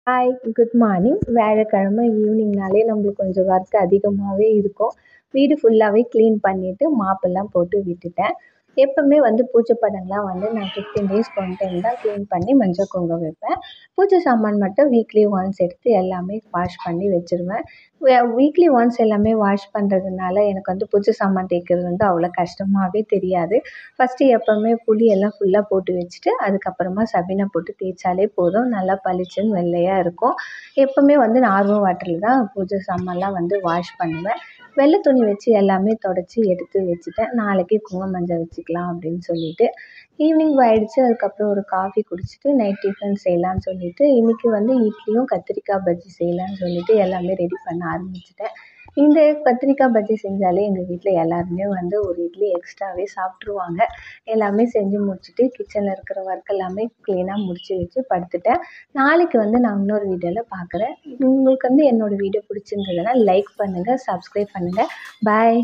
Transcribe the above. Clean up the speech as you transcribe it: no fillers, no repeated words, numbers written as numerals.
Hi, good morning. வியாழக்கிழமை ஈவினிங்னாலே நம்மளுக்கு கொஞ்சம் ஒர்க் அதிகமாகவே இருக்கும். வீடு ஃபுல்லாகவே க்ளீன் பண்ணிவிட்டு மாப்பெல்லாம் போட்டு விட்டுட்டேன். எப்பவுமே பூஜை படம்லாம் நான் 15 டேஸ்க்கு ஒன் டைம் தான் க்ளீன் பண்ணி மஞ்சள் குங்குமம் வைப்பேன். பூஜை சாமான் மட்டும் வீக்லி ஒன்ஸ் எடுத்து எல்லாமே வாஷ் பண்ணி வச்சுருவேன். வீக்லி ஒன்ஸ் எல்லாமே வாஷ் பண்ணுறதுனால எனக்கு பூஜை சாமான் தேய்க்கிறது அவ்வளோ கஷ்டமாகவே தெரியாது. ஃபஸ்ட்டு எப்போவுமே புளி எல்லாம் ஃபுல்லாக போட்டு வச்சுட்டு அதுக்கப்புறமா சபீனா போட்டு தேய்ச்சாலே போதும். நல்லா பளிச்சுன்னு வெள்ளையாக இருக்கும். எப்போவுமே நார்மல் வாட்டரில் தான் பூஜை சாமான்லாம் வாஷ் பண்ணுவேன். வெள்ளை துணி வச்சு எல்லாமே தொடச்சி எடுத்து வச்சுட்டேன். நாளைக்கு குங்கும மஞ்சள் வச்சுக்கலாம் அப்படின்னு சொல்லிட்டு. ஈவினிங் ஆயிடுச்சு. அதுக்கப்புறம் ஒரு காஃபி குடிச்சிட்டு நைட் டிஃபன் செய்யலான்னு சொல்லிட்டு, இன்றைக்கி இட்லியும் கத்திரிக்காய் பஜ்ஜி செய்யலான்னு சொல்லிட்டு எல்லாமே ரெடி பண்ண ஆரம்பிச்சுட்டேன். இந்த கத்திரிக்காய் பஜ்ஜி செஞ்சாலே எங்கள் வீட்டில் எல்லாருமே ஒரு இட்லி எக்ஸ்ட்ராவே சாப்பிட்ருவாங்க. எல்லாமே செஞ்சு முடிச்சுட்டு கிச்சனில் இருக்கிற ஒர்க் எல்லாமே க்ளீனாக முடிச்சு வச்சு படுத்துட்டேன். நாளைக்கு நான் இன்னொரு வீடியோவில் பார்க்குறேன். உங்களுக்கு என்னோடய வீடியோ பிடிச்சிருந்ததுன்னா லைக் பண்ணுங்கள், சப்ஸ்கிரைப் பண்ணுங்கள். பாய்.